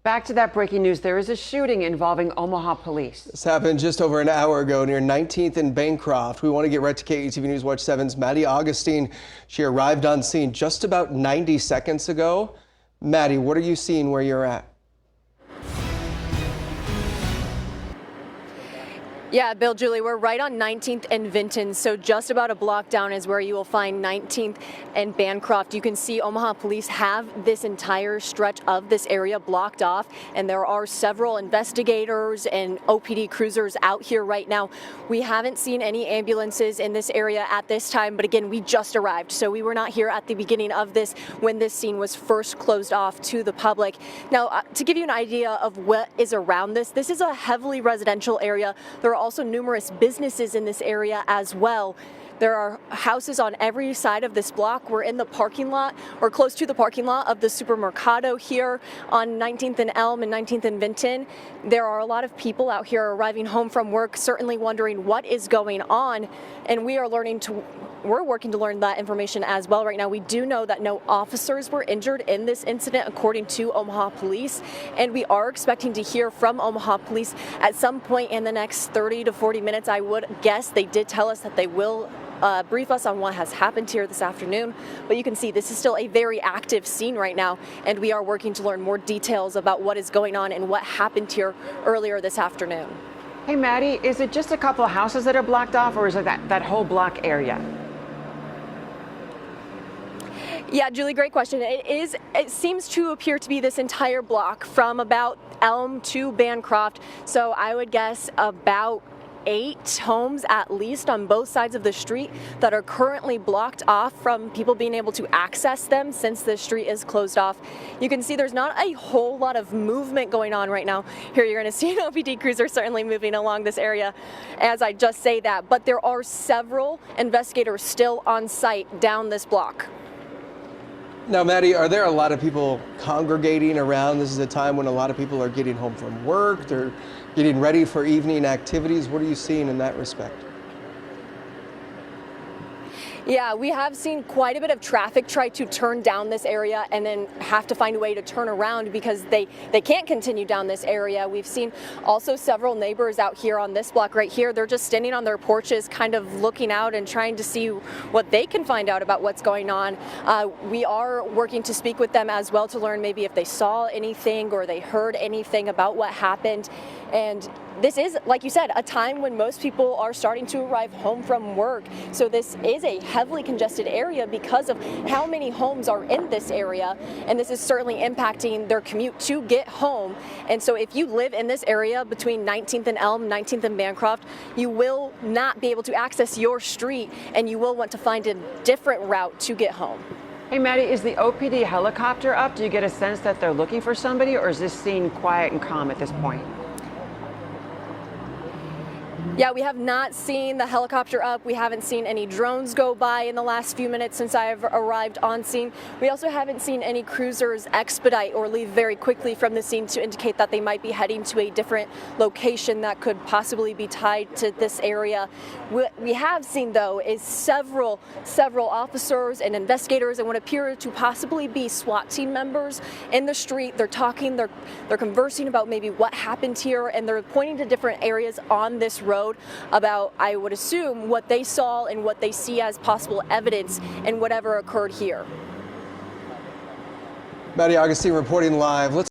Back to that breaking news. There is a shooting involving Omaha police. This happened just over an hour ago near 19th and Bancroft. We want to get right to KETV NewsWatch 7's Maddie Augustine. She arrived on scene just about 90 seconds ago. Maddie, what are you seeing where you're at? Yeah, Bill, Julie, we're right on 19th and Vinton, so just about a block down is where you will find 19th and Bancroft. You can see Omaha police have this entire stretch of this area blocked off, and there are several investigators and OPD cruisers out here right now. We haven't seen any ambulances in this area at this time, but again, we just arrived, so we were not here at the beginning of this when this scene was first closed off to the public. Now, to give you an idea of what is around this is a heavily residential area. There are also numerous businesses in this area as well. There are houses on every side of this block. We're in the parking lot, or close to the parking lot of the Supermercado here on 19th and Elm and 19th and Vinton. There are a lot of people out here arriving home from work, certainly wondering what is going on, and we're working to learn that information as well right now. We do know that no officers were injured in this incident, according to Omaha police, and we are expecting to hear from Omaha police at some point in the next 30 to 40 minutes, I would guess. They did tell us that they will brief us on what has happened here this afternoon, but you can see this is still a very active scene right now, and we are working to learn more details about what is going on and what happened here earlier this afternoon. Hey, Maddie, is it just a couple of houses that are blocked off, or is it that whole block area? Yeah, Julie, great question. It seems to appear to be this entire block from about Elm to Bancroft, so I would guess about 8 homes at least on both sides of the street that are currently blocked off from people being able to access them since the street is closed off. You can see there's not a whole lot of movement going on right now. Here you're going to see an OPD cruiser certainly moving along this area as I just say that, but there are several investigators still on site down this block. Now, Maddie, are there a lot of people congregating around? This is a time when a lot of people are getting home from work. They're getting ready for evening activities. What are you seeing in that respect? Yeah, we have seen quite a bit of traffic try to turn down this area and then have to find a way to turn around because they can't continue down this area. We've seen also several neighbors out here on this block right here. They're just standing on their porches kind of looking out and trying to see what they can find out about what's going on. We are working to speak with them as well to learn maybe if they saw anything or they heard anything about what happened. And this is, like you said, a time when most people are starting to arrive home from work. So this is a heavily congested area because of how many homes are in this area. And this is certainly impacting their commute to get home. And so if you live in this area between 19th and Elm, 19th and Bancroft, you will not be able to access your street and you will want to find a different route to get home. Hey, Maddie, is the OPD helicopter up? Do you get a sense that they're looking for somebody, or is this scene quiet and calm at this point? Yeah, we have not seen the helicopter up. We haven't seen any drones go by in the last few minutes since I've arrived on scene. We also haven't seen any cruisers expedite or leave very quickly from the scene to indicate that they might be heading to a different location that could possibly be tied to this area. What we have seen, though, is several officers and investigators and what appear to possibly be SWAT team members in the street. They're talking, they're conversing about maybe what happened here, and they're pointing to different areas on this road about, I would assume, what they saw and what they see as possible evidence in whatever occurred here. Maddie Augustine reporting live.